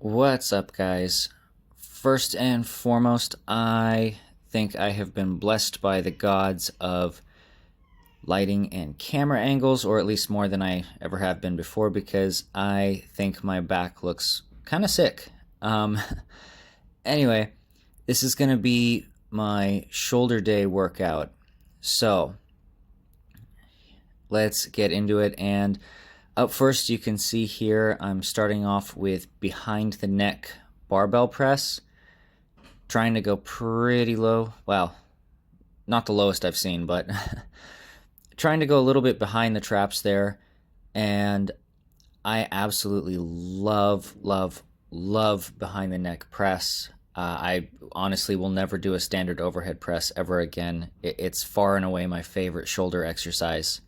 What's up, guys? First and foremost, I think I have been blessed by the gods of lighting and camera angles, or at least more than I ever have been before, because I think my back looks kind of sick. Um, anyway, this is going to be my shoulder day workout. So, let's get into it. And up first, you can see here, I'm starting off with behind the neck barbell press, trying to go pretty low. Well, not the lowest I've seen, but trying to go a little bit behind the traps there. And I absolutely love behind the neck press. I honestly will never do a standard overhead press ever again. It's far and away my favorite shoulder exercise.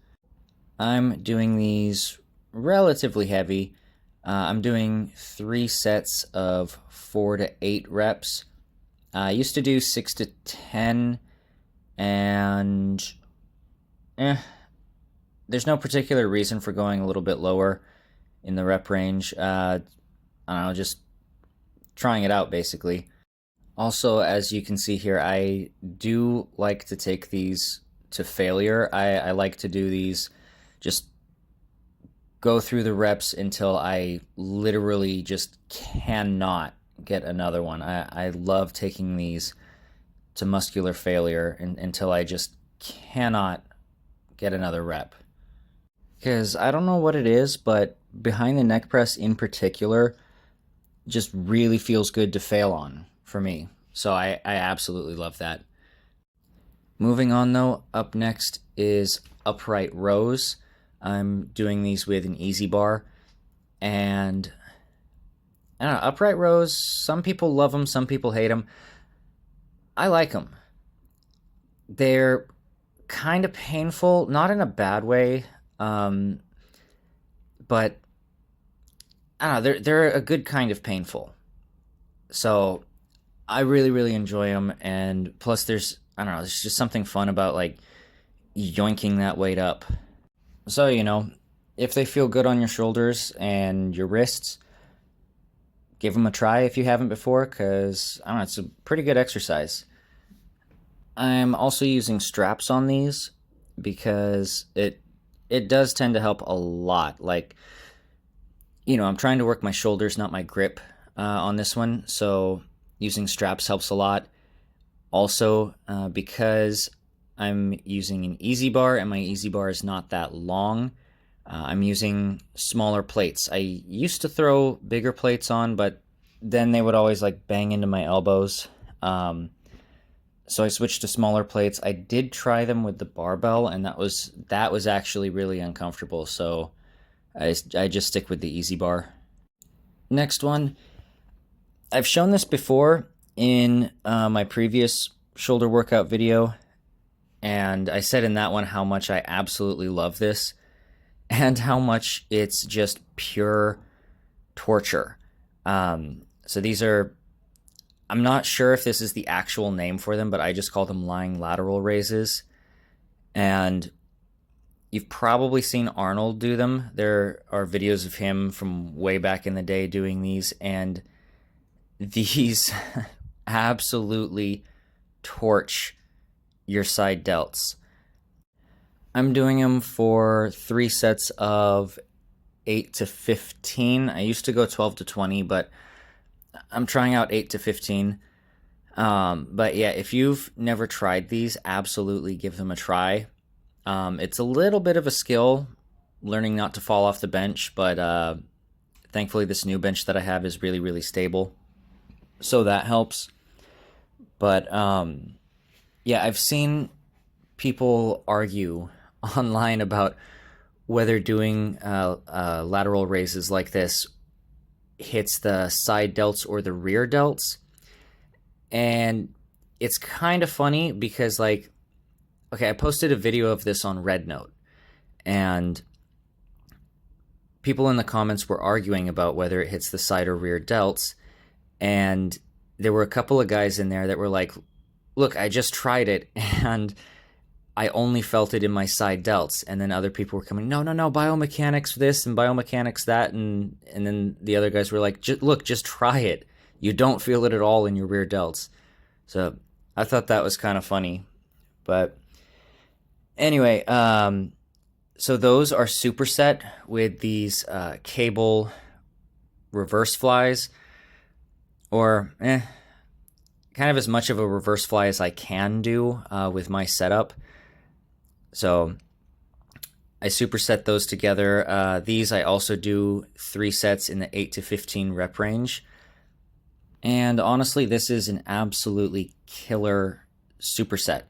I'm doing these relatively heavy. I'm doing 3 sets of 4 to 8 reps. I used to do 6 to 10, and there's no particular reason for going a little bit lower in the rep range. I don't know, just trying it out basically. Also, as you can see here, I do like to take these to failure. I like to do these, just go through the reps until I literally just cannot get another one. I love taking these to muscular failure until I just cannot get another rep. Because I don't know what it is, but behind the neck press in particular just really feels good to fail on for me. So I absolutely love that. Moving on though, up next is upright rows. I'm doing these with an easy bar, and I don't know, upright rows, some people love them, some people hate them. I like them. They're kind of painful, not in a bad way, but I don't know, they're a good kind of painful. So I really enjoy them, and plus there's, I don't know, there's just something fun about like yoinking that weight up. So, if they feel good on your shoulders and your wrists, give them a try if you haven't before, because, I don't know, it's a pretty good exercise. I'm also using straps on these because it does tend to help a lot. Like, I'm trying to work my shoulders, not my grip on this one, so using straps helps a lot. Also, because I'm using an easy bar, and my easy bar is not that long, I'm using smaller plates. I used to throw bigger plates on, but then they would always like bang into my elbows. So I switched to smaller plates. I did try them with the barbell, and that was actually really uncomfortable. So I just stick with the easy bar. Next one, I've shown this before in my previous shoulder workout video. And I said in that one how much I absolutely love this and how much it's just pure torture. So these are, I'm not sure if this is the actual name for them, but I just call them lying lateral raises. And you've probably seen Arnold do them. There are videos of him from way back in the day doing these, and these absolutely torch your side delts. I'm doing them for 3 sets of 8 to 15. I used to go 12 to 20, but I'm trying out 8 to 15. But yeah, if you've never tried these, absolutely give them a try. It's a little bit of a skill, learning not to fall off the bench, but thankfully this new bench that I have is really stable, so that helps. But yeah, I've seen people argue online about whether doing lateral raises like this hits the side delts or the rear delts. And it's kind of funny because, like, okay, I posted a video of this on Red Note, and people in the comments were arguing about whether it hits the side or rear delts. And there were a couple of guys in there that were like, look, I just tried it, and I only felt it in my side delts, and then other people were coming, no, no, no, biomechanics this and biomechanics that, and then the other guys were like, look, just try it. You don't feel it at all in your rear delts. So I thought that was kind of funny. But anyway, so those are superset with these cable reverse flies, or kind of as much of a reverse fly as I can do with my setup. So I superset those together. These I also do 3 sets in the 8 to 15 rep range. And honestly, this is an absolutely killer superset.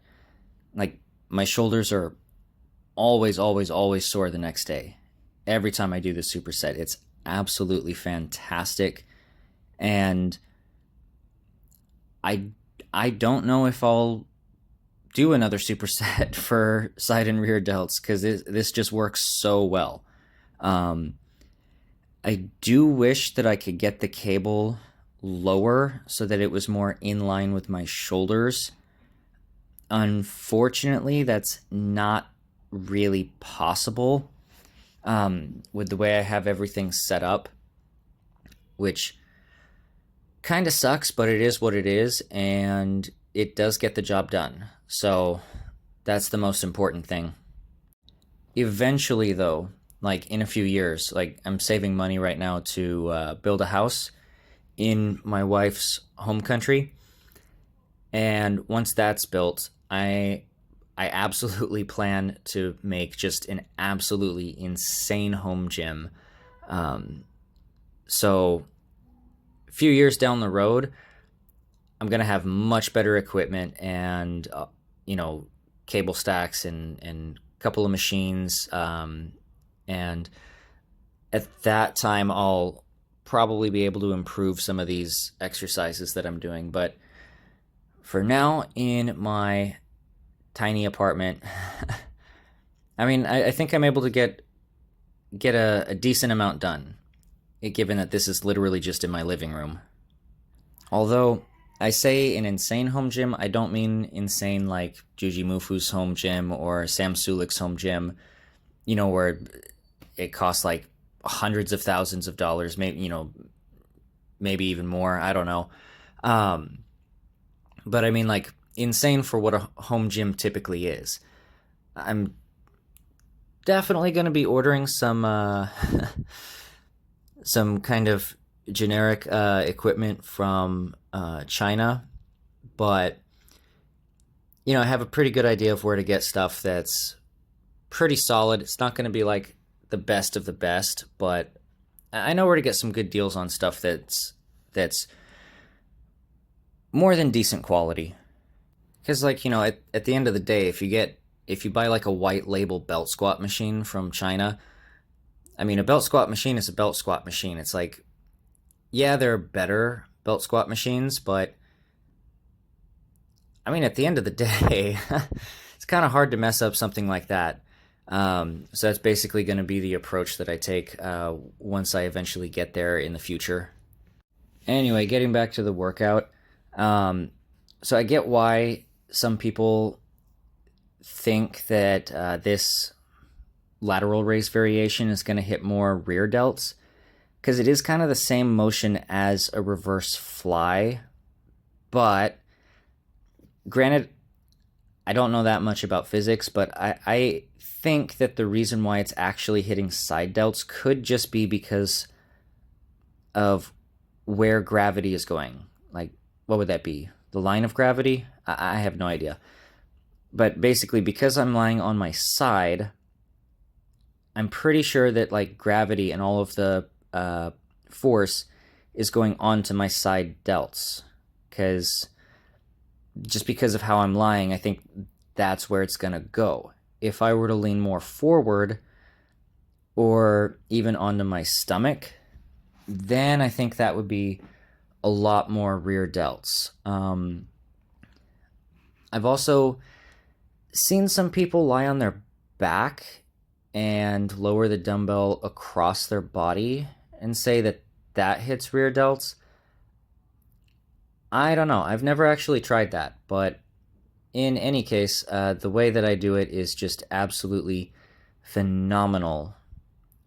Like, my shoulders are always, always, always sore the next day. Every time I do this superset, it's absolutely fantastic. And I don't know if I'll do another superset for side and rear delts, because this just works so well. I do wish that I could get the cable lower so that it was more in line with my shoulders. Unfortunately, that's not really possible with the way I have everything set up, which kind of sucks, but it is what it is, and it does get the job done. So that's the most important thing. Eventually, though, like in a few years, like I'm saving money right now to build a house in my wife's home country. And once that's built, I absolutely plan to make just an absolutely insane home gym. So a few years down the road, I'm going to have much better equipment and, cable stacks and a couple of machines. And at that time, I'll probably be able to improve some of these exercises that I'm doing. But for now, in my tiny apartment, I mean, I think I'm able to get a decent amount done, given that this is literally just in my living room. Although I say an insane home gym, I don't mean insane like Juji Mufu's home gym or Sam Sulik's home gym, where it costs like hundreds of thousands of dollars, maybe even more. I don't know. But I mean, like, insane for what a home gym typically is. I'm definitely going to be ordering some some kind of generic equipment from China, but I have a pretty good idea of where to get stuff that's pretty solid. It's not going to be like the best of the best, but I know where to get some good deals on stuff that's more than decent quality. Because, like, at the end of the day, if you buy like a white label belt squat machine from China, I mean, a belt squat machine is a belt squat machine. It's like, yeah, there are better belt squat machines, but I mean, at the end of the day, it's kind of hard to mess up something like that. So that's basically going to be the approach that I take once I eventually get there in the future. Anyway, getting back to the workout. So I get why some people think that this lateral raise variation is going to hit more rear delts, because it is kind of the same motion as a reverse fly. But granted, I don't know that much about physics, but I think that the reason why it's actually hitting side delts could just be because of where gravity is going. Like, what would that be? The line of gravity? I have no idea. But basically, because I'm lying on my side, I'm pretty sure that like gravity and all of the force is going onto my side delts, because of how I'm lying, I think that's where it's gonna go. If I were to lean more forward or even onto my stomach, then I think that would be a lot more rear delts. I've also seen some people lie on their back and lower the dumbbell across their body and say that hits rear delts. I don't know. I've never actually tried that, but in any case, the way that I do it is just absolutely phenomenal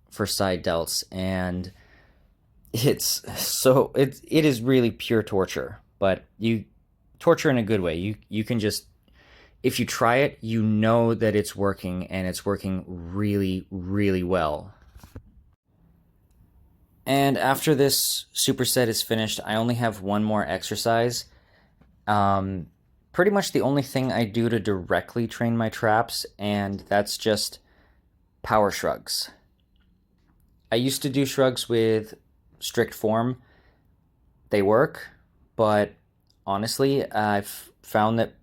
for side delts, and it is really pure torture, but you torture in a good way. You can just, if you try it, you know that it's working, and it's working really, really well. And after this superset is finished, I only have one more exercise. Um, Pretty much the only thing I do to directly train my traps, and that's just power shrugs. I used to do shrugs with strict form. They work, but honestly, I've found that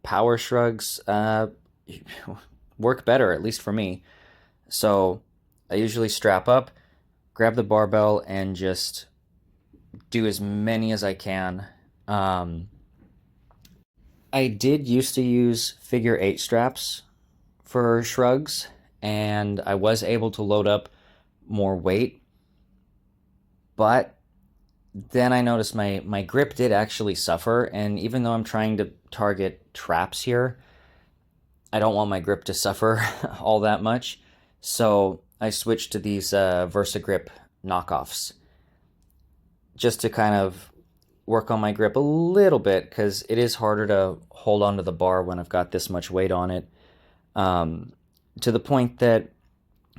power shrugs work better, at least for me. So I usually strap up, grab the barbell, and just do as many as I can. I did used to use figure eight straps for shrugs, and I was able to load up more weight, but then I noticed my grip did actually suffer, and even though I'm trying to target traps here, I don't want my grip to suffer all that much. So I switched to these VersaGrip knockoffs just to kind of work on my grip a little bit, because it is harder to hold onto the bar when I've got this much weight on it. To the point that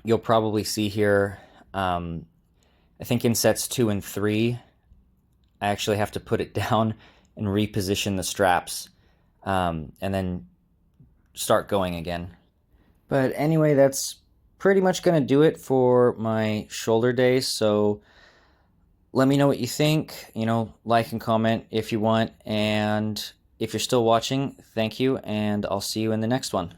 you'll probably see here, I think in sets 2 and 3, I actually have to put it down and reposition the straps, and then start going again. But anyway, that's pretty much going to do it for my shoulder day. So let me know what you think. Like and comment if you want. And if you're still watching, thank you, and I'll see you in the next one.